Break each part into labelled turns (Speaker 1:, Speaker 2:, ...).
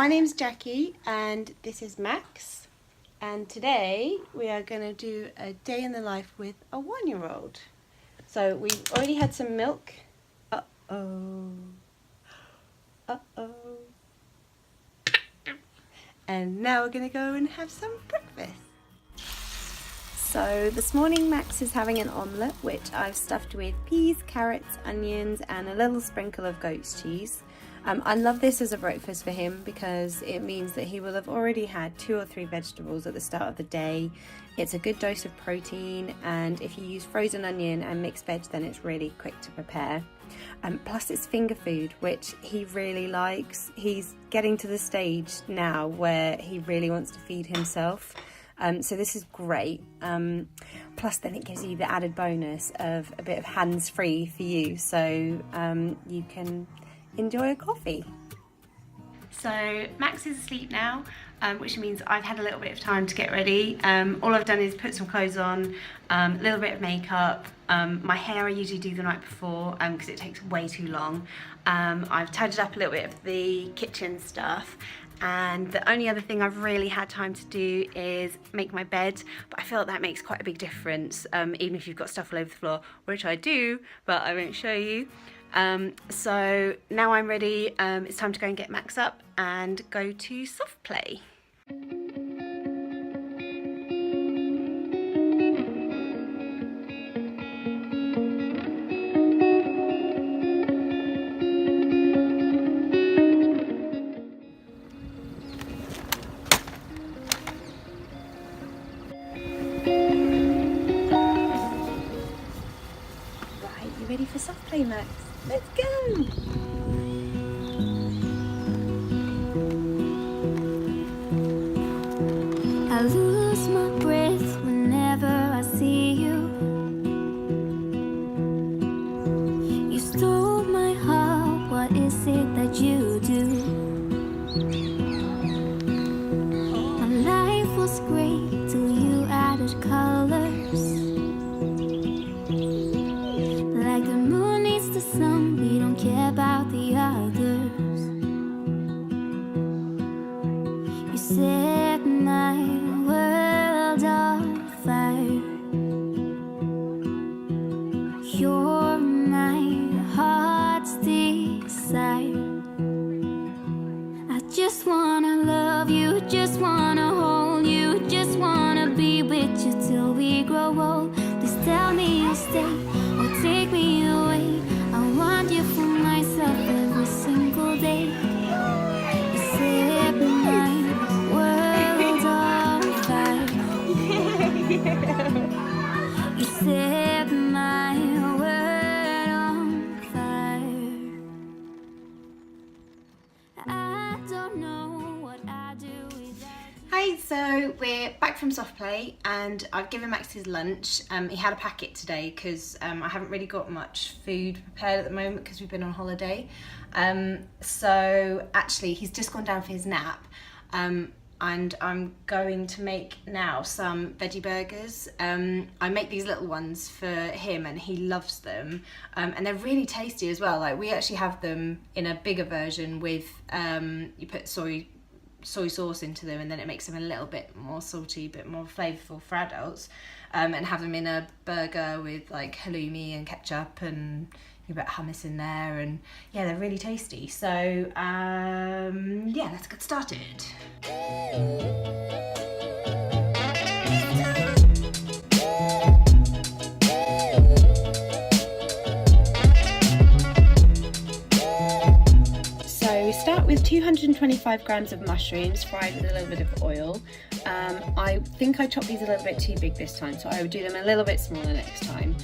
Speaker 1: my name's Jackie and this is Max, and today we are going to do a day in the life with a 1-year-old. So we've already had some milk. And now we're going to go and have some breakfast. So this morning Max is having an omelette which I've stuffed with peas, carrots, onions and a little sprinkle of goat's cheese. I love this as a breakfast for him because it means that he will have already had 2 or 3 vegetables at the start of the day. It's a good dose of protein, and if you use frozen onion and mixed veg then it's really quick to prepare. Plus it's finger food, which he really likes. He's getting to the stage now where he really wants to feed himself. So this is great. Plus then it gives you the added bonus of a bit of hands-free for you, so you can enjoy a coffee. So Max is asleep now, which means I've had a little bit of time to get ready. All I've done is put some clothes on, a little bit of makeup. My hair I usually do the night before because it takes way too long. I've tidied up a little bit of the kitchen stuff, and the only other thing I've really had time to do is make my bed, but I feel like that makes quite a big difference, even if you've got stuff all over the floor, which I do, but I won't show you. So now I'm ready. It's time to go and get Max up and go to soft play. Right, you ready for soft play, Max? Let's go!
Speaker 2: I lose my breath whenever I see you. You stole my heart, what is it that you do? My life was great till you added colors. Like the moon needs the sun, we don't care about the others. You set my world on fire. You're my heart's desire. I just wanna love you, just wanna hold you, just wanna be with you till we grow old. Please tell me you'll stay. Take me away, I want you for myself every single day. You set my world on fire. You set my world on fire. I don't know what I do without you.
Speaker 1: Hi, so we're back from soft play and I've given Max his lunch. He had a packet today because I haven't really got much food prepared at the moment because we've been on holiday. So actually he's just gone down for his nap, and I'm going to make now some veggie burgers. I make these little ones for him and he loves them, and they're really tasty as well. Like, we actually have them in a bigger version with you put soy sauce into them, and then it makes them a little bit more salty, a bit more flavourful for adults, and have them in a burger with like halloumi and ketchup and a bit of hummus in there, and yeah, they're really tasty. So yeah, let's get started. We start with 225 grams of mushrooms fried with a little bit of oil. I think I chopped these a little bit too big this time, so I would do them a little bit smaller next time.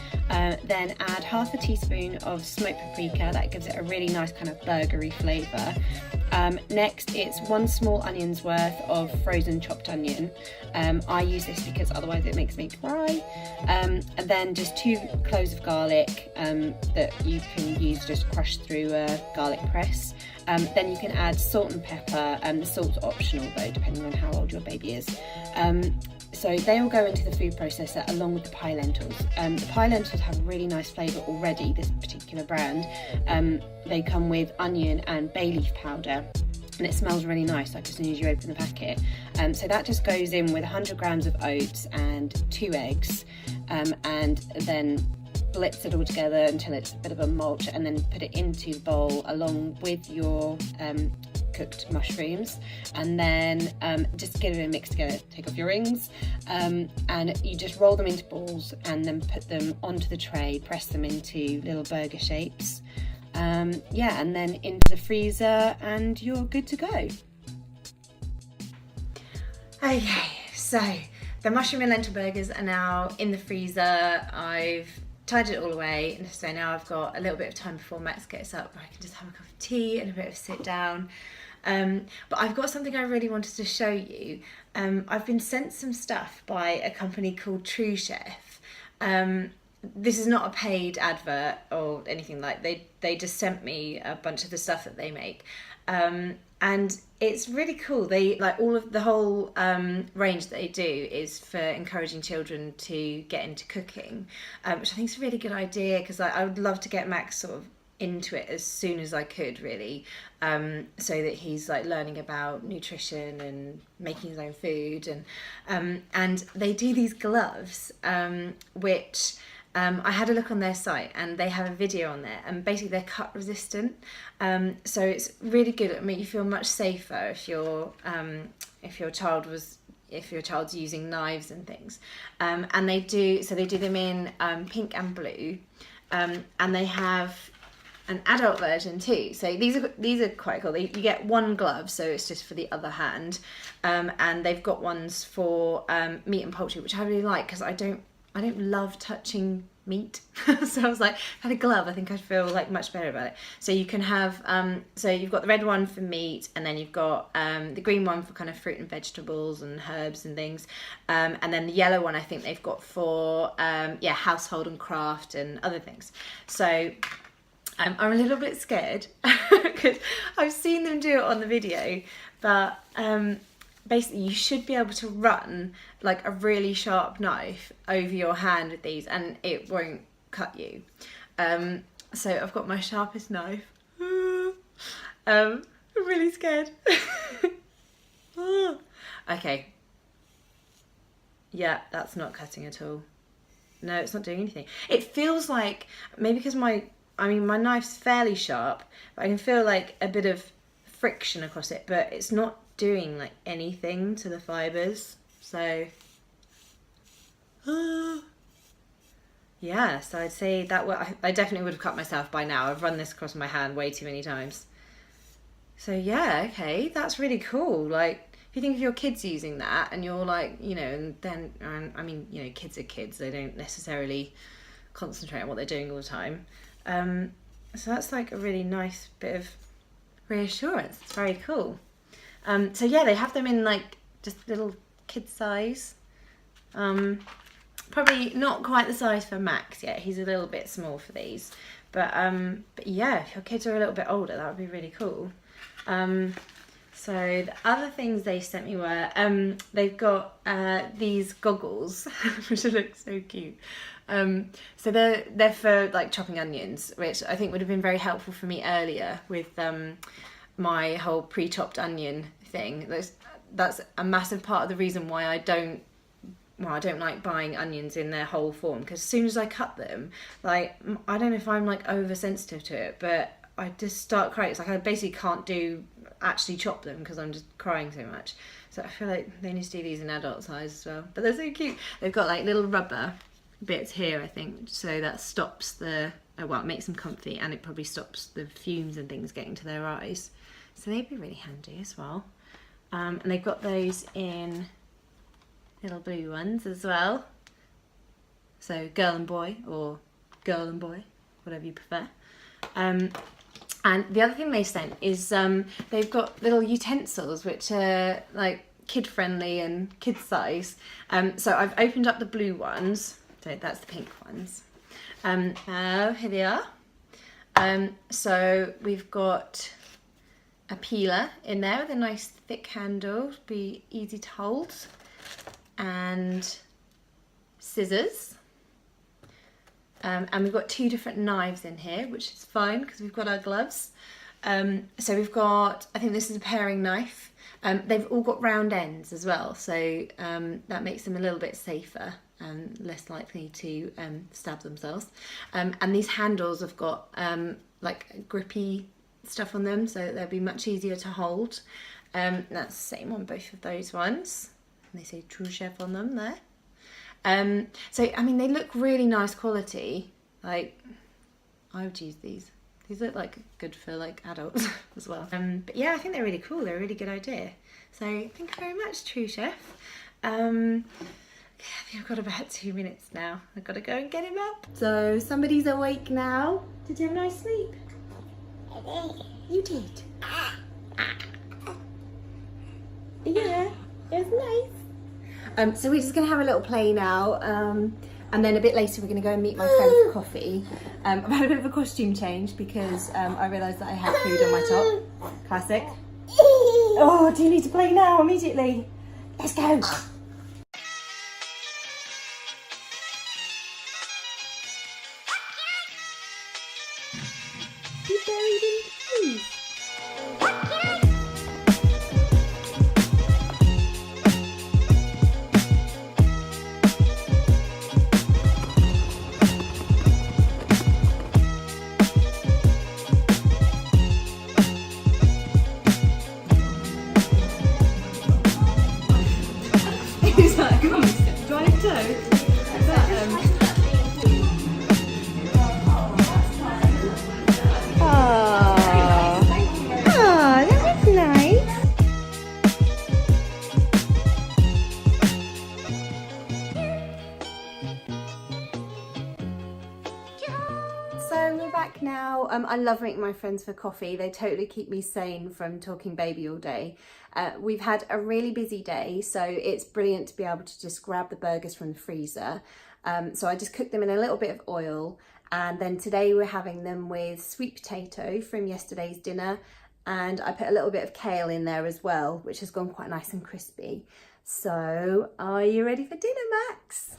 Speaker 1: Then add half a teaspoon of smoked paprika. That gives it a really nice kind of burgery flavour. Next, it's 1 small onion's worth of frozen chopped onion. I use this because otherwise it makes me cry. And then just 2 cloves of garlic that you can use just crushed through a garlic press. Then you can add salt and pepper, and the salt's optional though, depending on how old your baby is. So they will go into the food processor along with the pie lentils. The pie lentils have a really nice flavour already, this particular brand. They come with onion and bay leaf powder. and it smells really nice like as soon as you open the packet. So that just goes in with 100 grams of oats and 2 eggs, and then blitz it all together until it's a bit of a mulch, and then put it into the bowl along with your cooked mushrooms, and then just get it mixed together. Take off your rings, and you just roll them into balls and then put them onto the tray, press them into little burger shapes, yeah, and then into the freezer and you're good to go. Okay, so the mushroom and lentil burgers are now in the freezer. I've tied it all away, and so now I've got a little bit of time before Max gets up where I can just have a cup of tea and a bit of sit down. But I've got something I really wanted to show you. I've been sent some stuff by a company called Truchef. This is not a paid advert or anything like that. They just sent me a bunch of the stuff that they make. And it's really cool. They like all of the whole range that they do is for encouraging children to get into cooking, which I think is a really good idea, because I would love to get Max sort of into it as soon as I could, really, so that he's like learning about nutrition and making his own food, and they do these gloves, which I had a look on their site, and they have a video on there, and basically they're cut resistant, so it's really good. It'll make you feel much safer if your child's using knives and things, and they do them in pink and blue, and they have an adult version too. So these are quite cool. You get one glove, so it's just for the other hand, and they've got ones for meat and poultry, which I really like, because I don't love touching meat. So I was like, if I had a glove, I think I'd feel like much better about it. So you can have, so you've got the red one for meat, and then you've got the green one for kind of fruit and vegetables and herbs and things. And then the yellow one, I think they've got for, household and craft and other things. So I'm a little bit scared because I've seen them do it on the video, but basically you should be able to run like a really sharp knife over your hand with these and it won't cut you. So I've got my sharpest knife. I'm really scared. Okay. Yeah, that's not cutting at all. No, it's not doing anything. It feels like, maybe because my knife's fairly sharp, but I can feel like a bit of friction across it, but it's not doing like anything to the fibres. So yeah, so I'd say that I definitely would have cut myself by now. I've run this across my hand way too many times. So yeah, okay, that's really cool. Like, if you think of your kids using that and you're like, and then, kids are kids, they don't necessarily concentrate on what they're doing all the time. So that's like a really nice bit of reassurance. It's very cool. So yeah, they have them in like just little kid size. Probably not quite the size for Max yet. He's a little bit small for these. But yeah, if your kids are a little bit older, that would be really cool. So the other things they sent me were, they've got these goggles, which look so cute. So they're for like chopping onions, which I think would have been very helpful for me earlier with my whole pre-chopped onion thing. That's a massive part of the reason why I don't like buying onions in their whole form, because as soon as I cut them, like, I don't know if I'm like oversensitive to it, but I just start crying. It's like I basically can't actually chop them because I'm just crying so much. So I feel like they need to do these in adult size as well. But they're so cute. They've got like little rubber bits here, I think, so that stops it makes them comfy, and it probably stops the fumes and things getting to their eyes. So they'd be really handy as well. And they've got those in little blue ones as well. So girl and boy, or girl and boy, whatever you prefer. And the other thing they sent is they've got little utensils which are like kid friendly and kid size. So I've opened up the blue ones. So that's the pink ones. Here they are. So we've got a peeler in there with a nice thick handle, be easy to hold, and scissors. And we've got 2 different knives in here, which is fine because we've got our gloves. So we've got, I think this is a paring knife. They've all got round ends as well, so that makes them a little bit safer and less likely to stab themselves. And these handles have got like grippy stuff on them, so they'll be much easier to hold. That's the same on both of those ones. They say Truchef on them there. So I mean, they look really nice quality. Like, I would use these. These look like good for like adults as well. But yeah, I think they're really cool. They're a really good idea. So thank you very much, Truchef. I think I've got about 2 minutes now. I've got to go and get him up. So somebody's awake now. Did you have a nice sleep? You did. Yeah, it was nice. So we're just gonna have a little play now, and then a bit later we're gonna go and meet my friend for coffee. I've had a bit of a costume change because I realised that I had food on my top. Classic. Oh, do you need to play now immediately? Let's go. You buried in peas. So we're back now. I love meeting my friends for coffee. They totally keep me sane from talking baby all day. We've had a really busy day, so it's brilliant to be able to just grab the burgers from the freezer. So I just cooked them in a little bit of oil, and then today we're having them with sweet potato from yesterday's dinner, and I put a little bit of kale in there as well, which has gone quite nice and crispy. So are you ready for dinner, Max?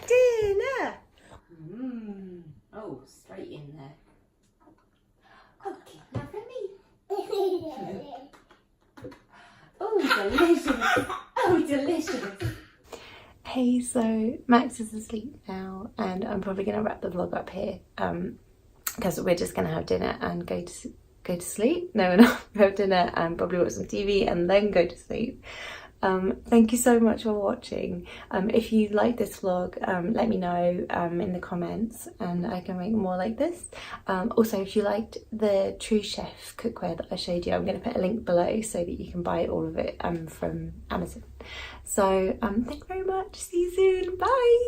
Speaker 1: Dinner! Oh, straight in there. Okay, now for me. Oh, delicious. Oh, delicious. Hey, so Max is asleep now, and I'm probably going to wrap the vlog up here because we're just going to have dinner and go to sleep. No, we're not. We'll have dinner and probably watch some TV and then go to sleep. Thank you so much for watching. If you like this vlog, let me know in the comments and I can make more like this. Also, if you liked the TruChef cookware that I showed you, I'm going to put a link below so that you can buy all of it from Amazon. So thank you very much. See you soon. Bye.